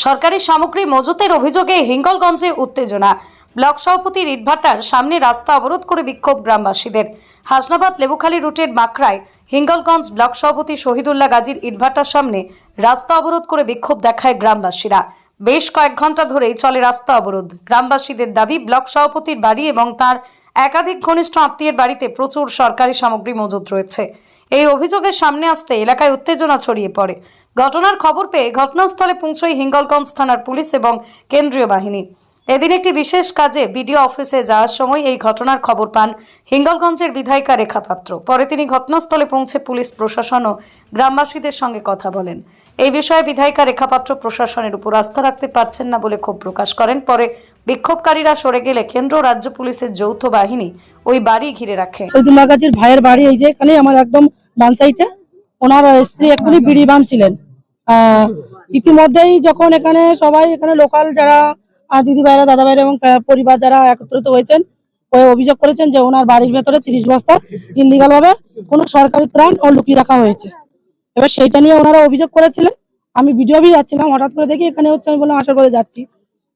সরকারি সামগ্রী মজুতের অভিযোগে হিঙ্গলগঞ্জে উত্তেজনা। ব্লক সভাপতির ইটভাটার সামনে রাস্তা অবরোধ করে বিক্ষোভ গ্রামবাসীদের। হাসনাবাদ লেবুখালী রুটের মাকড়ায় হিঙ্গলগঞ্জ ব্লক সভাপতি শহীদুল্লাহ গাজীর ইটভাটার সামনে রাস্তা অবরোধ করে বিক্ষোভ দেখায় গ্রামবাসীরা। বেশ কয়েক ঘন্টা ধরেই চলে রাস্তা অবরোধ। গ্রামবাসীদের দাবি, ব্লক সভাপতির বাড়ি এবং তার একাধিক ঘনিষ্ঠ আত্মীয়ের বাড়িতে প্রচুর সরকারি সামগ্রী মজুত রয়েছে। এই অভিযোগের সামনে আসতে এলাকায় উত্তেজনা ছড়িয়ে পড়ে। ঘটনার খবর পেয়ে ঘটনাস্থলে পৌঁছয় হিঙ্গলগঞ্জ থানার পুলিশ এবং কেন্দ্রীয় বাহিনী। এদিন একটি বিশেষ কাজে বিডিও অফিসে যাওয়ার সময় এই ঘটনার খবর পান হিঙ্গলগঞ্জের বিধায়িকা রেখা পাত্র। পরে তিনি ঘটনাস্থলে পৌঁছে পুলিশ প্রশাসন ও গ্রামবাসীদের সঙ্গে কথা বলেন। এই বিষয়ে বিধায়িকা রেখা পাত্র প্রশাসনের উপর আস্থা রাখতে পারছেন না বলে ক্ষোভ প্রকাশ করেন। পরে বিক্ষোভকারীরা সরে গেলে কেন্দ্র রাজ্য পুলিশের যৌথ বাহিনী ওই বাড়ি ঘিরে রাখে। শহীদুল্লাহ গাজীর ভাইয়ের বাড়ি এই যে এখানে আমার একদম ডান সাইডে। ওনার স্ত্রী এখনই বিড়ি বাঁধছিলেন। ইতিমধ্যেই যখন এখানে সবাই এখানে লোকাল যারা দিদি ভাইরা, দাদা ভাইরা এবং পরিবার যারা একত্রিত হয়েছেন, অভিযোগ করেছেন যে ওনার বাড়ির ভেতরে 30 বস্তা ইলিগাল ভাবে কোনো সরকারি ত্রাণ ও লুকিয়ে রাখা হয়েছে। এবার সেইটা নিয়ে ওনারা অভিযোগ করেছিলেন। আমি ভিডিও भी যাচ্ছিলাম, হঠাৎ করে দেখি এখানে হচ্ছে। আমি বললাম আসার পথে যাচ্ছি,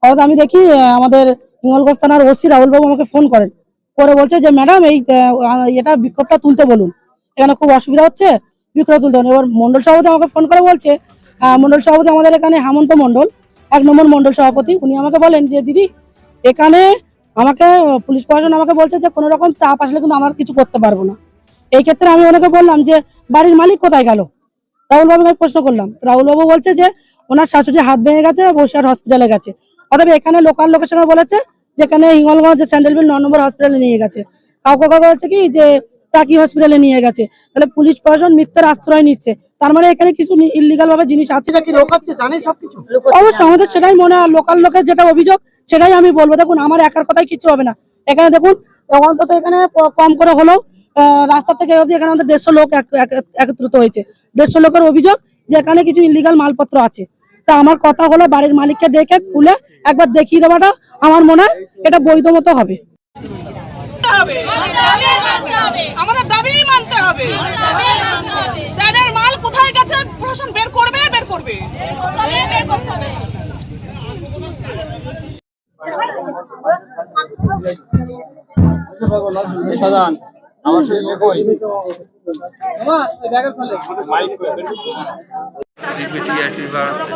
হঠাৎ আমি দেখি আমাদের হিঙ্গলগঞ্জ থানার ওসি রাহুল বাবু আমাকে ফোন করেন, করে বলছে যে ম্যাডাম এই এটা বিক্ষোভটা তুলতে বলুন, এখানে খুব অসুবিধা হচ্ছে, বিক্ষোভ তুলতে বলুন। এবার মন্ডল সভাপতি আমাকে ফোন করে বলছে, মন্ডল সভাপতি আমাদের এখানে হেমন্ত মন্ডল 1 নম্বর মন্ডল সভাপতি, উনি আমাকে বলেন যে দিদি এখানে আমাকে পুলিশ প্রশাসন আমাকে বলছে যে কোনো রকম চাপ আসলে কিন্তু আমরা কিছু করতে পারবো না। এই ক্ষেত্রে আমি ওনাকে বললাম যে বাড়ির মালিক কোথায় গেল, রাহুল বাবুকে প্রশ্ন করলাম। রাহুল বাবু বলছে যে ওনার শাশুড়ি হাত ভেঙে গেছে, বসিরহাট হসপিটালে গেছে। অতএব এখানে লোকাল লোকেশনে বলেছে যেখানে হিঙ্গলগঞ্জ স্যান্ডেলবিল 9 নম্বর হসপিটালে নিয়ে গেছে। কাউকে বলছে কি যে টাকি হসপিটালে নিয়ে গেছে। তাহলে পুলিশ প্রশাসন মিথ্যার আশ্রয় নিচ্ছে, তার মানে এখানে কিছু ইলিগাল ভাবে জিনিস আছে নাকি লোকাচ্ছে, জানে সবকিছু। অবশ্যই আমাদের সেটাই মনে হয়, লোকাল লোকের যেটা অভিযোগ সেটাই আমি বলবো। দেখুন আমার একার কথাই কিছু হবে না। এখানে দেখুন অন্তত এখানে কম করে হলেও রাস্তা থেকে অবধি এখানে আমাদের 150 লোক একত্রিত হয়েছে। 150 লোকের অভিযোগ যে এখানে কিছু ইলিগাল মালপত্র আছে। তা আমার কথা হলো বাড়ির মালিককে ডেকে খুলে একবার দেখিয়ে দেওয়াটা আমার মনে হয় এটা বৈধ মতো হবে। আমাদের দাবি মানতে হবে। তাদের মাল কোথায় গেছে প্রশাসন বের করবে। সাজান আমার শরীরে কই মাইক কই টিআরটি বাড়াচ্ছে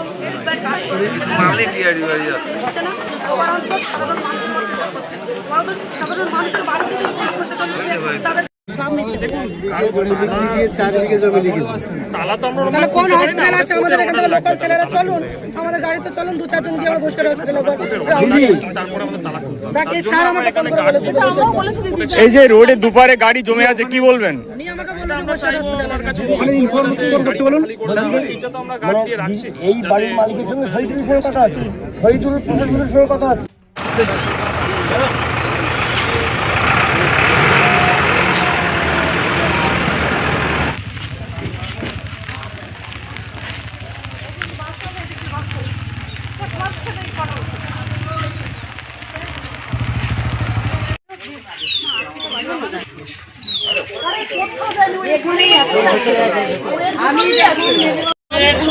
মালে টিআরটি বাড়ি যাচ্ছে সাধারণ মানুষের বাড়িতে তালা তো আমরা কোন হসপিটাল আছে আমাদের এখানে লোকাল ছেলেরা চলুন, আমাদের গাড়িতে চলুন, 2-4 জন গিয়ে আমরা বসে হসপিটালে তারপরে আমাদের তালা খুলতে হবে। বাকি স্যার আমাকে ফোন করে বলেছে এই যে রোডে দুপারে গাড়ি জমে আছে কি বলবেন? উনি আমাকে বললেন বসে হসপিটালের কাছে ওখানে ইনফরমেশন করতে বলুন। এটা তো আমরা গাড়ি দিয়ে রাখছি। এই বাড়ির মালিকের সঙ্গে শহীদুলের সঙ্গে কথা আছে, শহীদুলের প্রশাসনের সঙ্গে কথা আছে।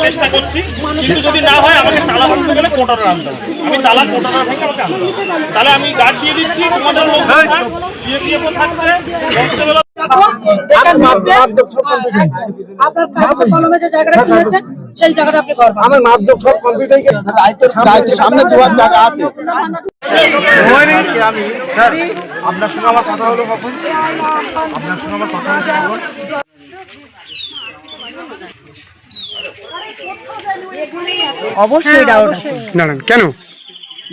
চেষ্টা করছি, কিন্তু যদি না হয় আমাকে তালা ভাঙতে গেলে কোটারে আনতে হবে। আমি তালা কোটারে ভেঙে আমাকে আনতে হবে। তাহলে আমি গার্ড দিয়ে দিচ্ছি, তোমাদের লোক সিএপিএফও থাকছে, কনস্টেবল আপনার কাগজে কলমে যে জায়গাটা কিনেছেন সেই জায়গাটা আপনি করবেন। আমার মাপজোক সব কমপ্লিট হয়ে গেছে, দায়িত্বের সামনে যাওয়ার জায়গা আছে। আমি স্যার আপনার সঙ্গে আমার কথা হলো কখন? আপনার সঙ্গে আমার কথা হলো কখন? অবশ্যই ডাউট আছে। দাঁড়ান, কেন?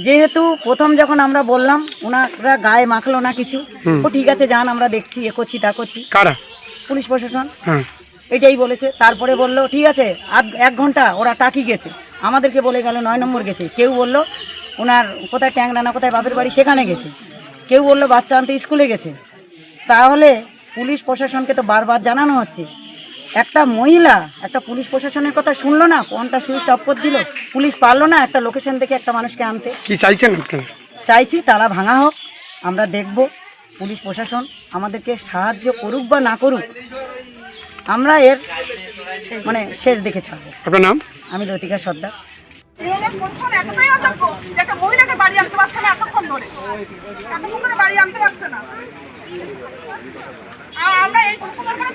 যেহেতু প্রথম যখন আমরা বললাম ওনারা গায়ে মাখলো না কিছু, ও ঠিক আছে যান আমরা দেখছি, এ করছি তা করছি। কারা? পুলিশ প্রশাসন হ্যাঁ এটাই বলেছে। তারপরে বললো ঠিক আছে 1 ঘন্টা ওরা টাকি গেছে, আমাদেরকে বলে গেল 9 নম্বর গেছে। কেউ বললো ওনার কোথায় ট্যাংরানা, কোথায় বাপের বাড়ি সেখানে গেছে। কেউ বললো বাচ্চা আনতে স্কুলে গেছে। তাহলে পুলিশ প্রশাসনকে তো বারবার জানানো হচ্ছে, একটা মহিলা একটা পুলিশ প্রশাসনের কথা শুনলো না, ফোনটা সুইচ অফ করে দিল, পুলিশ পারলো না একটা লোকেশন থেকে একটা মানুষকে আনতে। কি চাইছেন আপনারা? চাইছি তালা ভাঙা হোক, আমরা দেখব পুলিশ প্রশাসন আমাদেরকে সাহায্য করুক বা না করুক, আমরা এর শেষ দেখে ছাড়বো। আপনার নাম? আমি লতিকা সর্দার। তৃণমূল প্রশাসন এতটাই অযোগ্য যে একটা মহিলাকে বাড়ি আনতে পারছে না এতক্ষণ ধরে বাড়ি আনতে পারছে না। আর আমরা এই প্রশাসনের